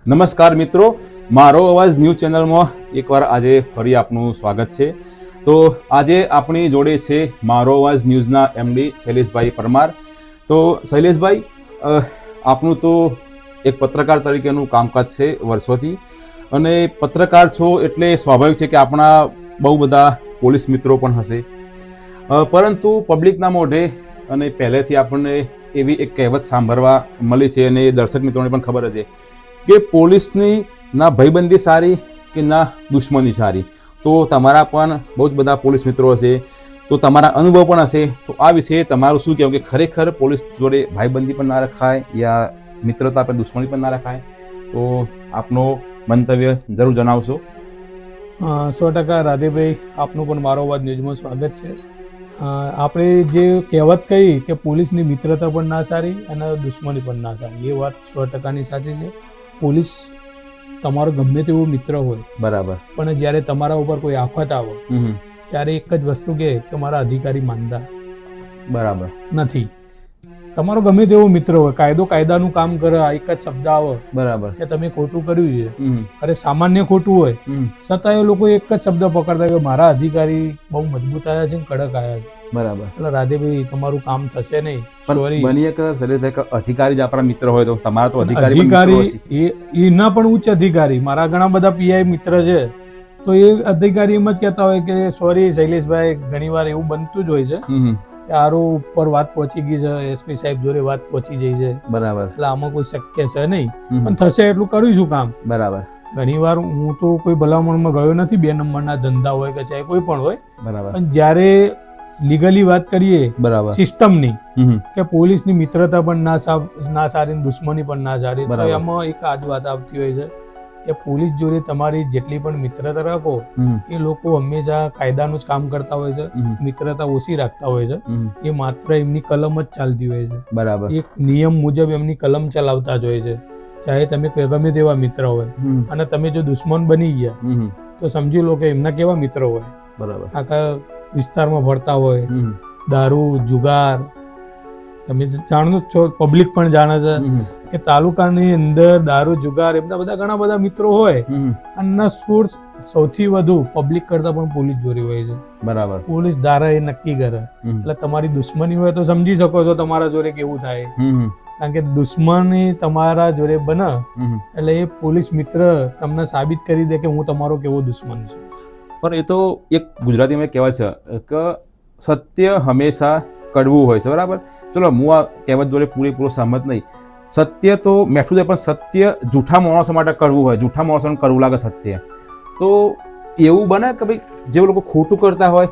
નમસ્કાર મિત્રો, મારો અવાજ ન્યૂઝ ચેનલમાં એકવાર આજે ફરી આપનું સ્વાગત છે. તો આજે આપણી જોડે છે મારો અવાજ ન્યૂઝના એમડી શૈલેષભાઈ પરમાર. તો શૈલેષભાઈ, આપનું તો એક પત્રકાર તરીકેનું કામકાજ છે વર્ષોથી, અને પત્રકાર છો એટલે સ્વાભાવિક છે કે આપણા બહુ બધા પોલીસ મિત્રો પણ હશે, પરંતુ પબ્લિકના મોઢે અને પહેલેથી આપણને એવી એક કહેવત સાંભળવા મળી છે અને દર્શક મિત્રોને પણ ખબર હશે કે પોલીસની ના ભાઈબંધી સારી કે ના દુશ્મની સારી. તો તમારા પણ બહુ જ બધા પોલીસ મિત્રો હશે, તો તમારા અનુભવ પણ હશે. તો આ વિશે તમારું શું કહેવું કે ખરેખર પોલીસ જોડે ભાઈબંધી પણ ના રખાય યા મિત્રતા પર દુશ્મની પણ ના રખાય? તો આપનો મંતવ્ય જરૂર જણાવશો. 100% રાધેભાઈ, આપનું પણ મારો અવાજ ન્યૂઝમાં સ્વાગત છે. આપણે જે કહેવત કહી કે પોલીસની મિત્રતા પણ ના સારી અને દુશ્મની પણ ના સારી, એ વાત 100%ની સાચી છે. પોલીસ તમારો ગમે તેવો મિત્ર હોય, બરાબર, પણ જ્યારે તમારા ઉપર કોઈ આફત આવે ત્યારે એક જ વસ્તુ કે મારા અધિકારી માનતા બરાબર નથી. તમારો ગમે તેવો મિત્ર હોય, કાયદાનું કામ કરે, એક જ શબ્દ આવે બરાબર કે તમે ખોટું કર્યું છે, અરે સામાન્ય ખોટું હોય છતાં એ લોકો એક જ શબ્દ પકડતા કે મારા અધિકારી બહુ મજબૂત આવ્યા છે, કડક આવ્યા છે. બરાબર. એટલે રાધેભાઈ, તમારું કામ થશે નહીં. પણ બનીએ કે શૈલેષભાઈ કે અધિકારી જ આપણા મિત્ર હોય તો તમારા તો અધિકારી એના પણ ઉચ્ચ અધિકારી, મારા ઘણા બધા પીઆઈ મિત્ર છે, તો એ અધિકારી એમ જ કહેતા હોય કે સોરી શૈલેષભાઈ, ઘણી વાર એવું બનતું જ હોય છે કે આરો ઉપર વાત પહોંચી ગઈ છે, એસપી સાહેબ જોડે વાત પહોંચી જઈ છે. બરાબર. એટલે આમાં કોઈ શક્ય છે નહીં, પણ થશે એટલું કરીશું કામ. બરાબર. ઘણી વાર હું તો કોઈ ભલામણમાં ગયો નથી, 2 નંબરના ધંધા હોય કે ચાહે કોઈ પણ હોય. બરાબર. પણ જ્યારે લીગલી વાત કરીએ, બરાબર, સિસ્ટમની, કે પોલીસની મિત્રતા પણ ના સારી, દુશ્મની પણ ના સારી, તો એમાં એક આજ વાત આવતી હોય છે કે પોલીસ જોડે તમારી જેટલી પણ મિત્રતા રાખો, એ લોકો હંમેશા કાયદાનું જ કામ કરતા હોય છે, મિત્રતા ઓછી રાખતા હોય છે. એ માત્ર એમની કલમ જ ચાલતી હોય છે. બરાબર. એક નિયમ મુજબ એમની કલમ ચલાવતા જ હોય છે. ચાહે તમે ગમે તેવા મિત્ર હોય, અને તમે જો દુશ્મન બની ગયા તો સમજી લો કે એમના કેવા મિત્ર હોય. બરાબર. આખા વિસ્તારમાં ફરતા હોય, દારૂ, જુગાર, તમે જાણો જ છો, પબ્લિક પણ જાણે છે કે તાલુકાની અંદર દારૂ, જુગાર, એમના બધા ઘણા બધા મિત્રો હોય, અને સોર્સ સૌથી વધુ પબ્લિક કરતા પણ પોલીસ જોડે હોય છે. બરાબર. પોલીસ ધારા એ નક્કી કરે. એટલે તમારી દુશ્મની હોય તો સમજી શકો છો તમારા જોડે કેવું થાય. કારણ કે દુશ્મની તમારા જોડે બને એટલે એ પોલીસ મિત્ર તમને સાબિત કરી દે કે હું તમારો કેવો દુશ્મન છું. પણ એ તો એક ગુજરાતીમાં કહેવત છે કે સત્ય હંમેશા કડવું હોય છે. બરાબર. ચલો, હું આ કહેવત જોડે પૂરેપૂરો સહમત નહીં. સત્ય તો મેઠું છે, પણ સત્ય જૂઠા માણસો માટે કડવું હોય, જૂઠા માણસોને કડવું લાગે સત્ય. તો એવું બને કે ભાઈ જે લોકો ખોટું કરતા હોય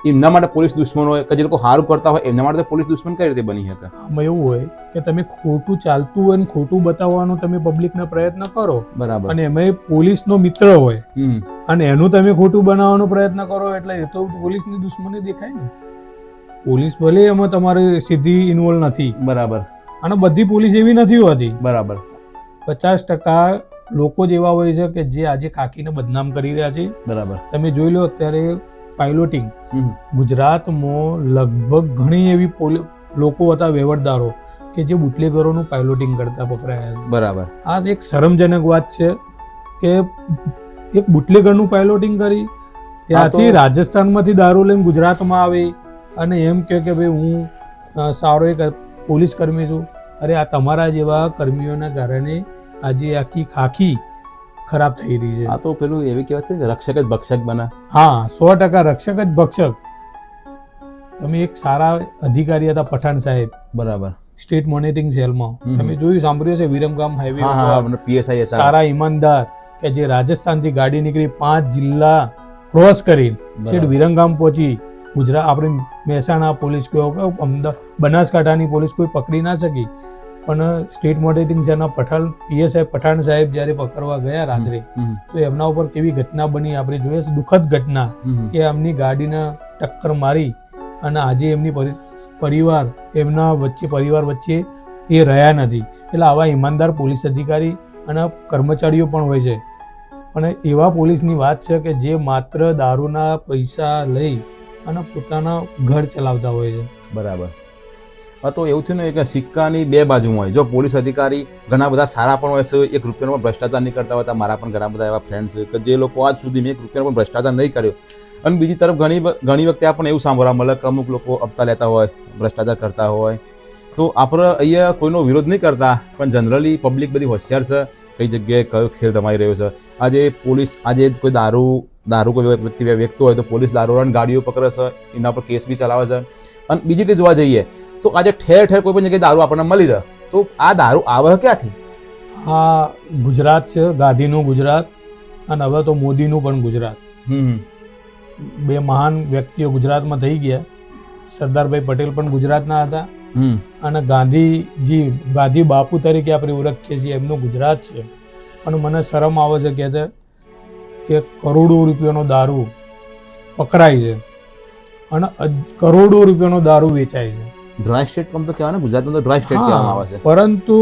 એમના માટે પોલીસ દુશ્મન હોય, કે જે લોકો સારું કરતા હોય એમના માટે પોલીસ દુશ્મન કઈ રીતે બની શકે? આમાં એવું હોય કે તમે ખોટું ચાલતું હોય ને ખોટું બતાવવાનો તમે પબ્લિકને પ્રયત્ન કરો, બરાબર, અને એમાં પોલીસનો મિત્ર હોય અને એનું તમે ખોટું બનાવવાનો પ્રયત્ન કરો, એટલે એ તો પોલીસની દુશ્મની દેખાય ને. પોલીસ ભલે એમાં તમારી સીધી ઇન્વોલ્વ નથી, બરાબર, અને બધી પોલીસ એવી નથી હોતી. બરાબર. 50% લોકો જ એવા હોય છે કે જે આજે ખાખીને બદનામ કરી રહ્યા છે. બરાબર. તમે જોઈ લો અત્યારે પાયલોટિંગ ગુજરાતમાં લગભગ ઘણી એવી લોકો હતા, વેવડદારો, કે જે બુટલેગરોનું પાયલોટિંગ કરતા પકડાયા છે. બરાબર. આ એક શરમજનક વાત છે કે એક બુટલેગરનું પાયલોટિંગ કરી, ત્યાંથી રાજસ્થાનમાંથી દારૂ લઈને ગુજરાતમાં આવી અને એમ કહે કે ભાઈ હું સારો એક પોલીસ કર્મી છું. અરે આ તમારા જેવા કર્મીઓના કારણે આજે આખી ખાખી ખરાબ થઈ રહી છે. આ તો પેલું એવી કહેવાય છે ને, રક્ષક જ ભક્ષક બને. હા, 100% રક્ષક જ ભક્ષક. તમે એક સારા અધિકારી હતા પઠાણ સાહેબ, બરાબર, સ્ટેટ મોનિટરિંગ સેલમાં, તમે જોયું, સાંભળ્યું છે, વિરમગામ હાઈવે પીએસઆઈ હતા, સારા ઈમાનદાર, કે જે રાજસ્થાનથી ગાડી નીકળી 5 જિલ્લા ક્રોસ કરી છેક વિરમગામ પહોંચી. ગુજરાત, આપણે મહેસાણા પોલીસ કહો કે બનાસકાંઠાની પોલીસ કોઈ પકડી ના શકી, પણ સ્ટેટ મોનિટરિંગ સેલના પીએસઆઈ પઠાણ સાહેબ જ્યારે પકડવા ગયા રાત્રે, તો એમના ઉપર કેવી ઘટના બની આપણે જોઈએ, દુઃખદ ઘટના, કે એમની ગાડીને ટક્કર મારી અને આજે એમની પરિવાર વચ્ચે એ રહ્યા નથી. એટલે આવા ઈમાનદાર પોલીસ અધિકારી અને કર્મચારીઓ પણ હોય છે, પણ એવા પોલીસની વાત છે કે જે માત્ર દારૂના પૈસા લઈ અને પોતાના ઘર ચલાવતા હોય છે. બરાબર. તો એવું થયું ને કે સિક્કાની બે બાજુ હોય. જો પોલીસ અધિકારી ઘણા બધા સારા પણ હોય છે, 1 રૂપિયાનો પણ ભ્રષ્ટાચાર નહીં કરતા હોતા. મારા પણ ઘણા બધા એવા ફ્રેન્ડ્સ છે કે જે લોકો આજ સુધી મેં 1 રૂપિયાનો પણ ભ્રષ્ટાચાર નહીં કર્યો. અને બીજી તરફ ઘણી વખતે આપણને એવું સાંભળવા મળે કે અમુક લોકો હપ્તા લેતા હોય, ભ્રષ્ટાચાર કરતા હોય. તો આપણે અહીંયા કોઈનો વિરોધ નહીં કરતા, પણ જનરલી પબ્લિક બધી હોશિયાર છે, કઈ જગ્યાએ કયો ખેલ થમાઈ રહ્યો છે. આજે પોલીસ કોઈ દારૂ કોઈ વ્યક્તિ વેચતો હોય તો પોલીસ દારૂવાળાની ગાડીઓ પકડે છે, એના પર કેસ બી ચલાવે છે. અને બીજી રીતે જોવા જઈએ તો આજે ઠેર ઠેર કોઈ પણ જગ્યાએ દારૂ આપણને મળી રહે. તો આ દારૂ આવે ક્યાંથી? આ ગુજરાત છે, ગાંધીનું ગુજરાત, અને હવે તો મોદીનું પણ ગુજરાત. બે મહાન વ્યક્તિઓ ગુજરાતમાં થઈ ગયા. સરદારભાઈ પટેલ પણ ગુજરાતના હતા, અને ગાંધી બાપુ તરીકે આપણે ઓળખીએ છીએ, એમનું ગુજરાત છે. અને મને શરમ આવે છે કે કરોડો રૂપિયાનો દારૂ પકડાય છે અને કરોડો રૂપિયાનો દારૂ વેચાય છે. ડ્રાય સ્ટેટ કમ તો કહેવાય ને, ગુજરાતમાં તો ડ્રાય સ્ટેટ કહેવામાં આવે છે. પરંતુ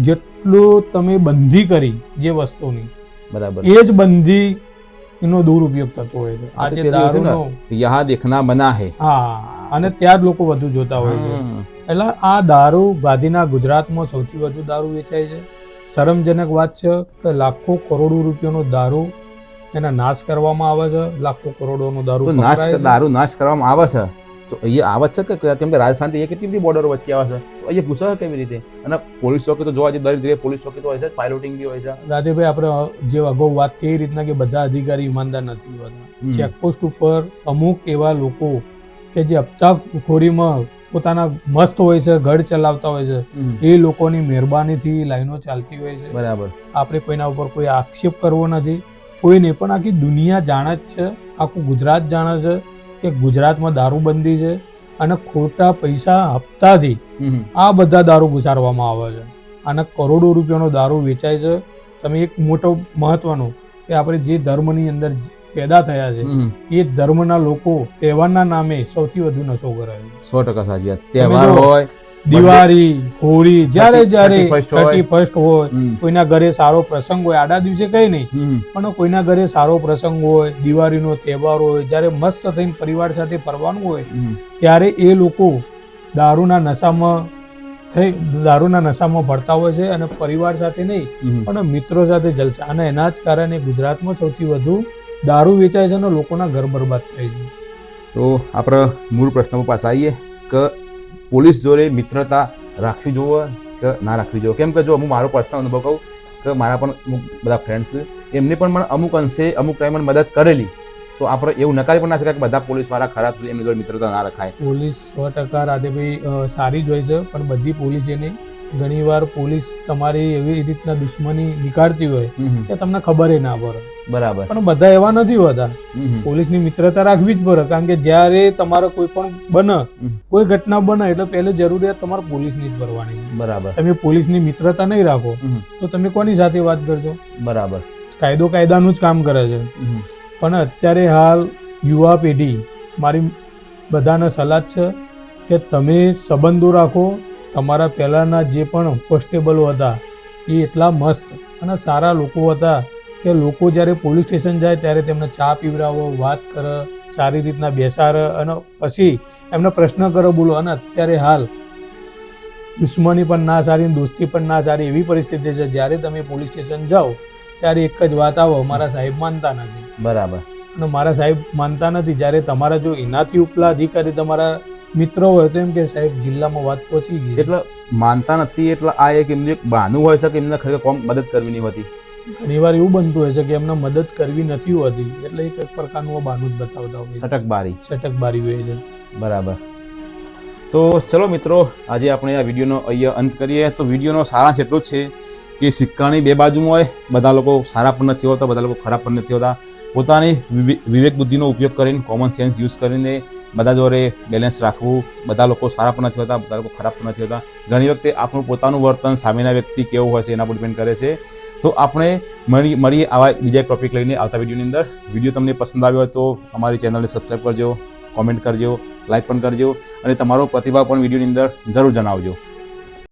જેટલું તમે બંધી કરી જે વસ્તુની, બરાબર, એ જ બંધી એનો દુરુપયોગ થતો હોય છે. આજે દારૂનો યહાં દેખના બના હે, અને ત્યાં જ લોકો વધુ જોતા હોય છે. એટલે આ દારૂ ગાંધીના ગુજરાતમાં સૌથી વધુ દારૂ વેચાય છે. શરમજનક વાત છે કે લાખો કરોડો રૂપિયાનો દારૂ એના નાશ કરવામાં આવે છે. લાખો કરોડોનો દારૂ નાશ કરવામાં આવે છે. તો અહીંયા આવે છે કે કેમ કે રાજસ્થાનથી એ કેટલી બધી બોર્ડર વચ્ચે આવે છે, તો અહીંયા પૂછો કેવી રીતે? અને પોલીસ ચોકી તો જોવા જઈએ, દરેક જગ્યાએ પોલીસ ચોકી તો હોય છે, પાયલોટિંગ બી હોય છે. દાદેભાઈ, આપણે જે અગાઉ વાત થઈ એ રીતના કે બધા અધિકારી ઈમાનદાર નથી હોતા. ચેકપોસ્ટ ઉપર અમુક એવા લોકો કે જે હપ્તાખોરીમાં પોતાના મસ્ત હોય છે, ઘર ચલાવતા હોય છે, એ લોકોની મહેરબાનીથી લાઈનો ચાલતી હોય છે. બરાબર, આપણે કોઈના ઉપર કોઈ આક્ષેપ કરવો નથી, કોઈને પણ. આખી દુનિયા જાણે જ છે, આખું ગુજરાત જાણે છે કે ગુજરાતમાં દારૂબંધી છે, અને ખોટા પૈસા હપ્તાથી આ બધા દારૂ ઘુસાડવામાં આવે છે, અને કરોડો રૂપિયાનો દારૂ વેચાય છે. તમે એક મોટો મહત્વનો કે આપણે જે ધર્મની અંદર પેદા થયા છે એ ધર્મના લોકો તહેવારના નામે સૌથી વધુ નશો કરે છે. 100% સાચી વાત. તહેવાર હોય, દિવાળી, હોળી, જ્યારે 31st હોય, કોઈના ઘરે સારો પ્રસંગ હોય, આડા દિવસે કઈ નહીં, પણ કોઈના ઘરે સારો પ્રસંગ હોય, દિવાળીનો તહેવાર હોય, જ્યારે મસ્ત થઈને પરિવાર સાથે ફરવાનું હોય, ત્યારે એ લોકો દારૂના નશામાં ભરતા હોય છે, અને પરિવાર સાથે નહીં પણ મિત્રો સાથે જલસા. અને એના જ કારણે ગુજરાતમાં સૌથી વધુ દારૂ વેચાય છે અને લોકોના ઘર બરબાદ થાય છે. તો આપણે મૂળ પ્રશ્ન પાસે આવીએ કે પોલીસ જોડે મિત્રતા રાખવી જોઈએ કે ના રાખવી જોઈએ? કેમ કે જો હું મારો પર્સનલ અનુભવ કહું કે મારા પણ અમુક બધા ફ્રેન્ડ્સ છે, એમને પણ મને અમુક અંશે અમુક ટાઈમે મદદ કરેલી. તો આપણે એવું નકારી પણ ના શકાય કે બધા પોલીસવાળા ખરાબ છે, એમની જોડે મિત્રતા ના રખાય. પોલીસ 100% રાધેભાઈ સારી જ હોય છે, પણ બધી પોલીસ એ નહીં. ઘણીવાર પોલીસ તમારી એવી રીતના દુશ્મની નીકાળતી હોય કે તમને ખબર ના પડે. બરાબર, પણ બધા એવા નથી હોતા. પોલીસની મિત્રતા રાખવી જ પડે, કારણ કે જ્યારે તમારે કોઈ પણ કોઈ ઘટના બને એટલે પહેલે જરૂરિયાત તમારે પોલીસની જ ભરવાની. બરાબર, તમે પોલીસની મિત્રતા નહીં રાખો તો તમે કોની સાથે વાત કરશો? બરાબર, કાયદાનું જ કામ કરે છે. પણ અત્યારે હાલ યુવા પેઢી, મારી બધાને સલાહ છે કે તમે સંબંધો રાખો. તમારા પહેલાંના જે પણ કોન્સ્ટેબલો હતા એ એટલા મસ્ત અને સારા લોકો હતા કે લોકો જ્યારે પોલીસ સ્ટેશન જાય ત્યારે તેમને ચા પીવડાવો, વાત કરે, સારી રીતના બેસાડે, અને પછી એમને પ્રશ્ન કરો, બોલો. અને અત્યારે હાલ દુશ્મની પણ ના સારી, દોસ્તી પણ ના સારી, એવી પરિસ્થિતિ છે. જ્યારે તમે પોલીસ સ્ટેશન જાઓ ત્યારે એક જ વાત આવો, મારા સાહેબ માનતા નથી. બરાબર, અને મારા સાહેબ માનતા નથી. જ્યારે તમારા જો એનાથી ઉપલા અધિકારી તમારા મિત્રો હોય તો એમ કે સાહેબ જિલ્લામાં વાત પહોંચી ગઈ. એટલે માનતા નથી, એટલે આ એક એમનું એક બહાનું હોય છે કે એમને ખરેખર કોમ મદદ કરવી નહીં હોતી. ઘણીવાર એવું બનતું હોય છે કે એમને મદદ કરવી નથી હોતી, એટલે એક પ્રકારનું બહાનું જ બતાવતા હોય, સટકબારી હોય છે. બરાબર. તો ચલો મિત્રો, આજે આપણે આ વિડીયોનો અહીંયા અંત કરીએ. તો વિડીયોનો સારાંશ એટલો જ છે કે સિક્કાની બે બાજુ હોય, બધા લોકો સારા પણ નથી હોતા, બધા લોકો ખરાબ પણ નથી હોતા. પોતાની વિવેક બુદ્ધિનો ઉપયોગ કરીને, કોમન સેન્સ યુઝ કરીને બધા જોડે બેલેન્સ રાખવું. બધા લોકો સારા પણ નથી હોતા, બધા લોકો ખરાબ પણ નથી હોતા. ઘણી વખતે આપણું પોતાનું વર્તન સામેના વ્યક્તિ કેવું હોય છે એના પર ડિપેન્ડ કરે છે. તો આપણે મળીએ આવા બીજા એક ટોપિક લઈને આવતા વિડીયોની અંદર. વિડીયો તમને પસંદ આવ્યો હોય તો અમારી ચેનલને સબસ્ક્રાઈબ કરજો, કોમેન્ટ કરજો, લાઈક પણ કરજો, અને તમારો પ્રતિભાવ પણ વિડીયોની અંદર જરૂર જણાવજો.